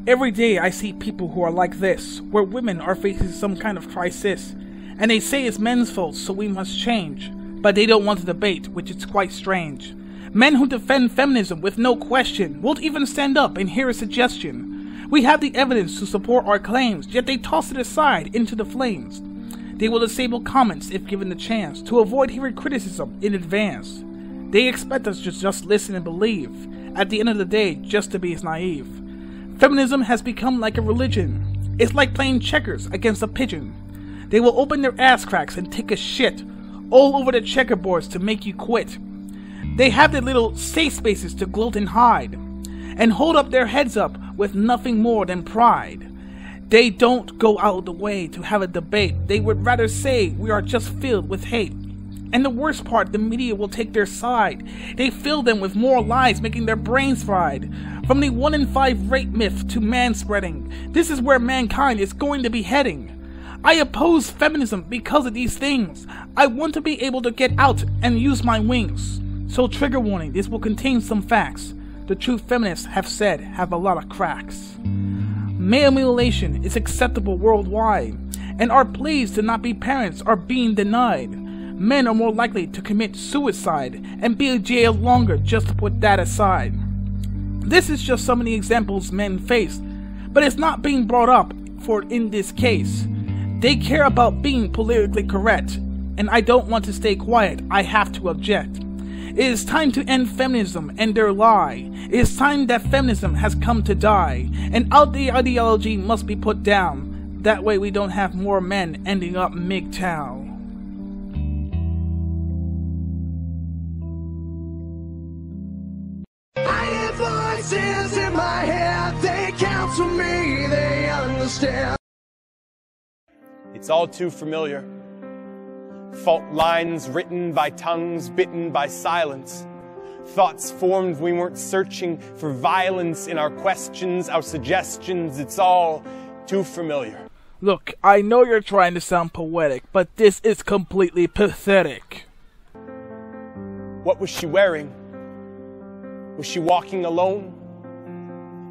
Every day I see people who are like this, where women are facing some kind of crisis, and they say it's men's fault, so we must change. But they don't want to debate, which is quite strange. Men who defend feminism with no question won't even stand up and hear a suggestion. We have the evidence to support our claims, yet they toss it aside into the flames. They will disable comments if given the chance, to avoid hearing criticism in advance. They expect us to just listen and believe, at the end of the day, just to be as naive. Feminism has become like a religion. It's like playing checkers against a pigeon. They will open their ass cracks and take a shit all over the checkerboards to make you quit. They have their little safe spaces to gloat and hide, and hold up their heads up with nothing more than pride. They don't go out of the way to have a debate. They would rather say we are just filled with hate. And the worst part, the media will take their side. They fill them with more lies, making their brains fried. From the 1 in 5 rape myth to manspreading, this is where mankind is going to be heading. I oppose feminism because of these things. I want to be able to get out and use my wings. So trigger warning, this will contain some facts. The true feminists have said have a lot of cracks. Male mutilation is acceptable worldwide, and our pleas to not be parents are being denied. Men are more likely to commit suicide and be in jail longer, just to put that aside. This is just some of the examples men face, but it's not being brought up for in this case. They care about being politically correct, and I don't want to stay quiet, I have to object. It is time to end feminism and their lie. It is time that feminism has come to die, and outdated ideology must be put down. That way we don't have more men ending up MGTOW. I hear voices in my head, they counsel me, they understand. It's all too familiar. Fault lines written by tongues bitten by silence. Thoughts formed we weren't searching for violence in our questions, our suggestions. It's all too familiar. Look, I know you're trying to sound poetic, but this is completely pathetic. What was she wearing? Was she walking alone?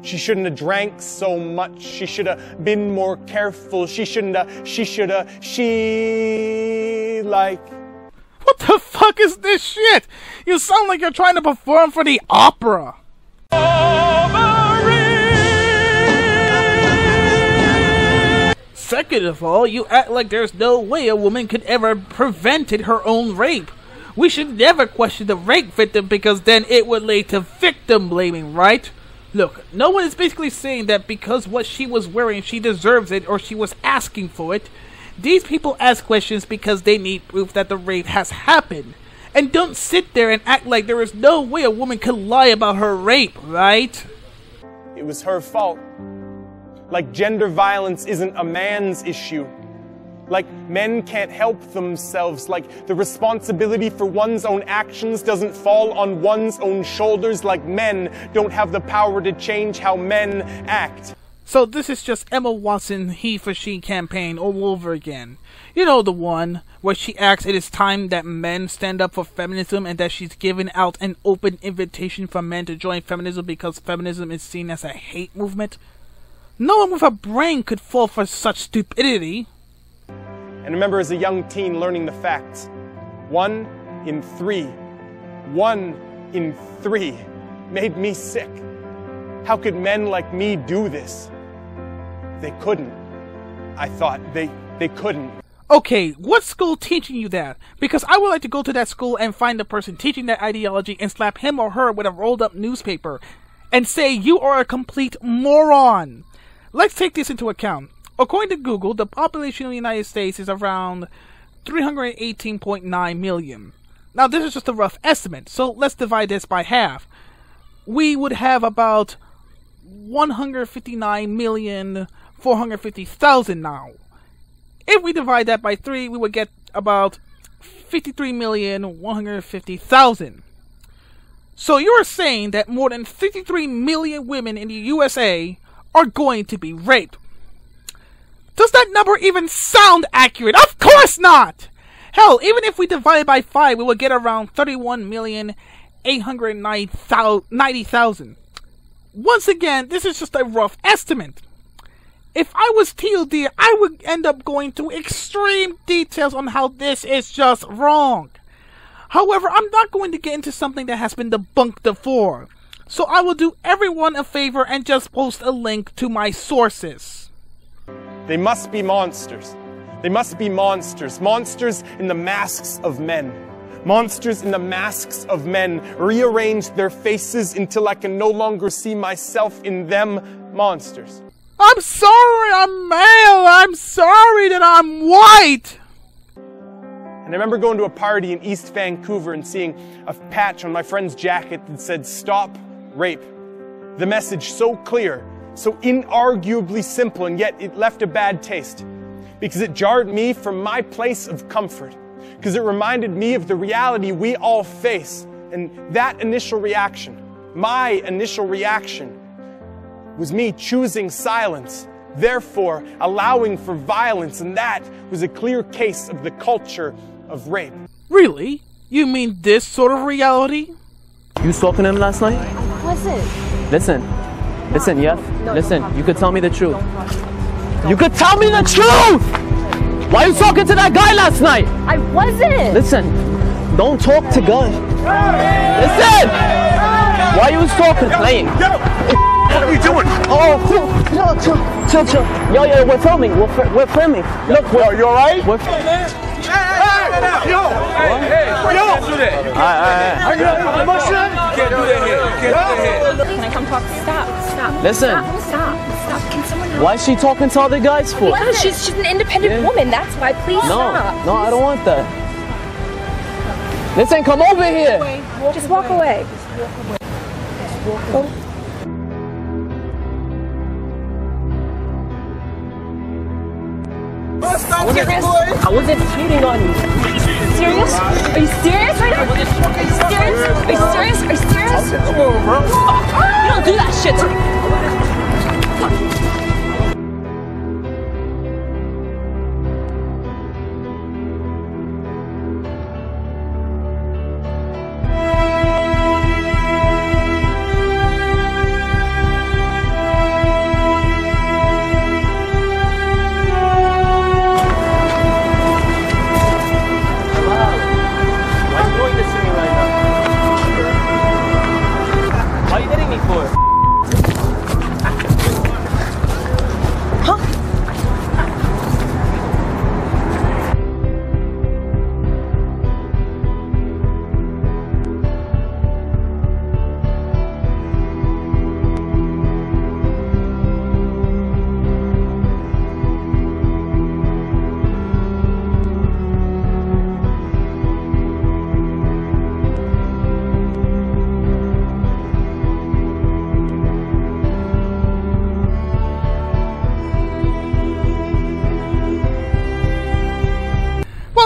She shouldn't have drank so much. She should have been more careful. She like... What the fuck is this shit? You sound like you're trying to perform for the opera. Second of all, you act like there's no way a woman could ever prevented her own rape. We should never question the rape victim because then it would lead to victim blaming, right? Look, no one is basically saying that because what she was wearing she deserves it or she was asking for it. These people ask questions because they need proof that the rape has happened. And don't sit there and act like there is no way a woman could lie about her rape, right? It was her fault. Like gender violence isn't a man's issue. Like men can't help themselves. Like the responsibility for one's own actions doesn't fall on one's own shoulders. Like men don't have the power to change how men act. So this is just Emma Watson he for she campaign all over again. You know, the one where she acts it is time that men stand up for feminism and that she's given out an open invitation for men to join feminism because feminism is seen as a hate movement. No one with a brain could fall for such stupidity. And remember as a young teen learning the facts. 1 in 3 made me sick. How could men like me do this? They couldn't. I thought they couldn't. Okay, what school teaching you that? Because I would like to go to that school and find the person teaching that ideology and slap him or her with a rolled up newspaper and say you are a complete moron. Let's take this into account. According to Google, the population of the United States is around 318.9 million. Now, this is just a rough estimate, so let's divide this by half. We would have about 159,450,000 now. If we divide that by 3, we would get about 53,150,000. So you're saying that more than 53 million women in the USA are going to be raped. Does that number even sound accurate? Of course not! Hell, even if we divide by 5, we will get around 31,890,000. Once again, this is just a rough estimate. If I was Teal Deer, I would end up going to extreme details on how this is just wrong. However, I'm not going to get into something that has been debunked before, so I will do everyone a favor and just post a link to my sources. They must be monsters. They must be monsters. Monsters in the masks of men. Monsters in the masks of men. Rearrange their faces until I can no longer see myself in them. Monsters. I'm sorry I'm male. I'm sorry that I'm white. And I remember going to a party in East Vancouver and seeing a patch on my friend's jacket that said, "Stop Rape." The message so clear, so inarguably simple, and yet it left a bad taste. Because it jarred me from my place of comfort. Because it reminded me of the reality we all face. And that initial reaction, my initial reaction, was me choosing silence, therefore allowing for violence, and that was a clear case of the culture of rape. Really? You mean this sort of reality? You was talking to him last night? I wasn't. Listen, yeah? No, listen, don't you could tell me the truth. Don't You could tell me the truth! Why you talking to that guy last night? I wasn't. Listen, don't talk to guys. Listen! Why you was talking, playing? What are you doing? Oh, chill. Yo, we're filming. We're filming. Look, You alright? We're Yo! Alright. Can I come talk? Stop. Listen. Stop. Can someone help? Why is she talking to other guys for? Because she's an independent woman. That's why. Please stop. No, I don't want that. Listen, come over here. Just walk away. I wasn't cheating on you. Serious? Are you serious right now? Are you serious? Come over, bro. You don't do that shit to me.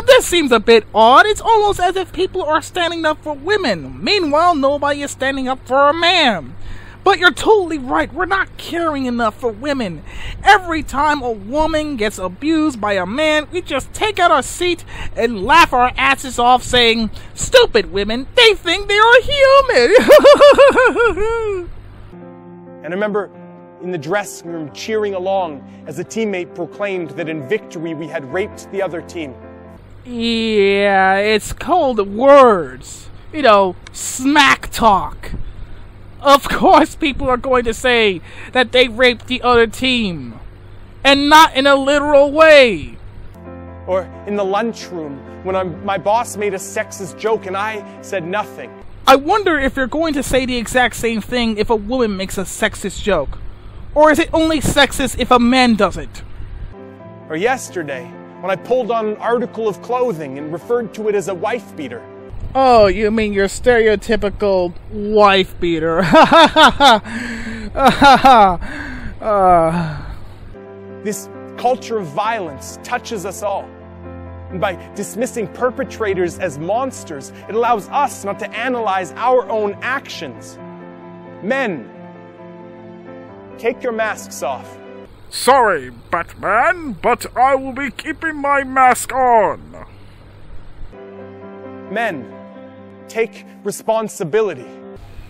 This seems a bit odd. It's almost as if people are standing up for women. Meanwhile, nobody is standing up for a man. But you're totally right. We're not caring enough for women. Every time a woman gets abused by a man, we just take out our seat and laugh our asses off saying, "Stupid women, they think they are human." And I remember in the dressing room cheering along as a teammate proclaimed that in victory we had raped the other team. Yeah, it's called words. You know, smack talk. Of course people are going to say that they raped the other team. And not in a literal way. Or in the lunchroom when my boss made a sexist joke and I said nothing. I wonder if you're going to say the exact same thing if a woman makes a sexist joke. Or is it only sexist if a man does it? Or yesterday, when I pulled on an article of clothing and referred to it as a wife beater. Oh, you mean your stereotypical wife beater. This culture of violence touches us all. And by dismissing perpetrators as monsters, it allows us not to analyze our own actions. Men, take your masks off. Sorry, Batman, but I will be keeping my mask on. Men, take responsibility.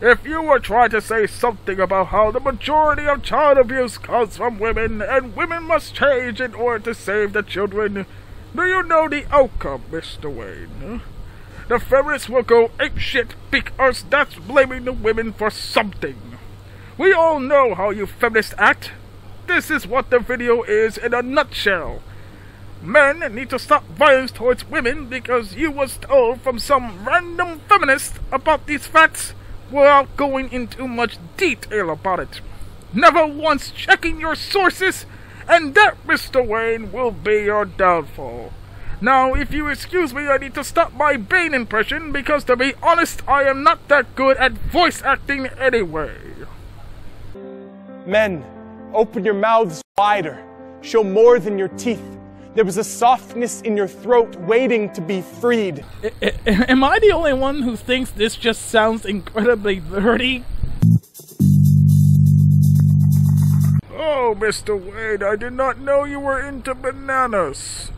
If you were trying to say something about how the majority of child abuse comes from women and women must change in order to save the children, do you know the outcome, Mr. Wayne? The feminists will go apeshit because that's blaming the women for something. We all know how you feminists act. This is what the video is in a nutshell. Men need to stop violence towards women because you was told from some random feminist about these facts without going into much detail about it. Never once checking your sources, and that, Mr. Wayne, will be your downfall. Now, if you excuse me, I need to stop my Bane impression because, to be honest, I am not that good at voice acting anyway. Men, open your mouths wider. Show more than your teeth. There was a softness in your throat waiting to be freed. Am I the only one who thinks this just sounds incredibly dirty? Oh, Mr. Wade, I did not know you were into bananas.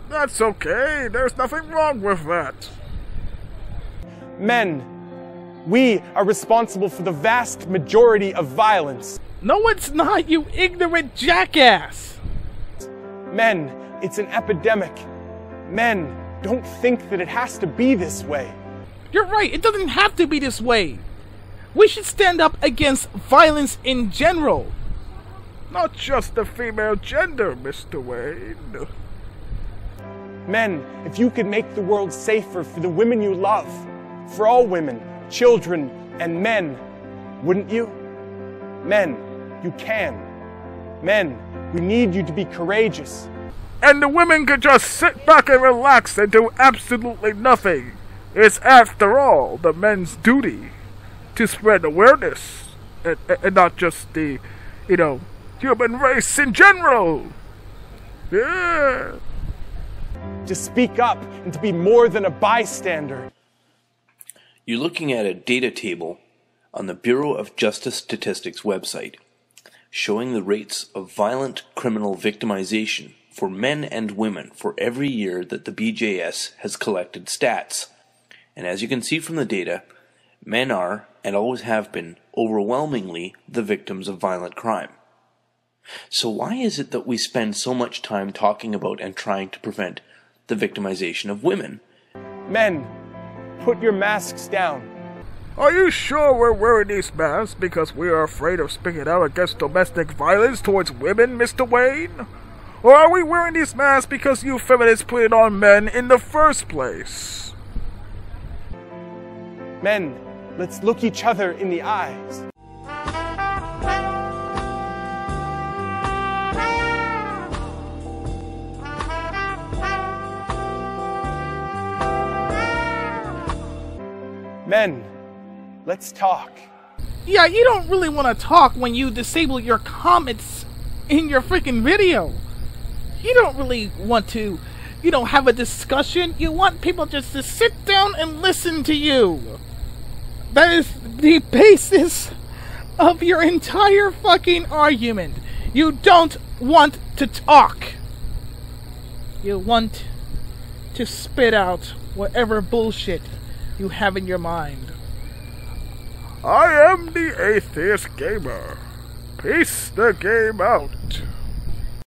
That's okay. There's nothing wrong with that. Men, we are responsible for the vast majority of violence. No, it's not, you ignorant jackass! Men, it's an epidemic. Men, don't think that it has to be this way. You're right, it doesn't have to be this way. We should stand up against violence in general. Not just the female gender, Mr. Wade. Men, if you could make the world safer for the women you love, for all women, children, and men, wouldn't you? Men, you can. Men, we need you to be courageous. And the women could just sit back and relax and do absolutely nothing. It's, after all, the men's duty to spread awareness. And not just the, human race in general. Yeah. To speak up and to be more than a bystander. You're looking at a data table on the Bureau of Justice Statistics website, showing the rates of violent criminal victimization for men and women for every year that the BJS has collected stats. And as you can see from the data, men are, and always have been, overwhelmingly the victims of violent crime. So why is it that we spend so much time talking about and trying to prevent the victimization of women? Men, put your masks down. Are you sure we're wearing these masks because we are afraid of speaking out against domestic violence towards women, Mr. Wayne? Or are we wearing these masks because you feminists put it on men in the first place? Men, let's look each other in the eyes. Men, let's talk. Yeah, you don't really want to talk when you disable your comments in your freaking video. You don't really want to, have a discussion. You want people just to sit down and listen to you. That is the basis of your entire fucking argument. You don't want to talk. You want to spit out whatever bullshit you have in your mind. I am the Atheist Gamer. Peace the game out.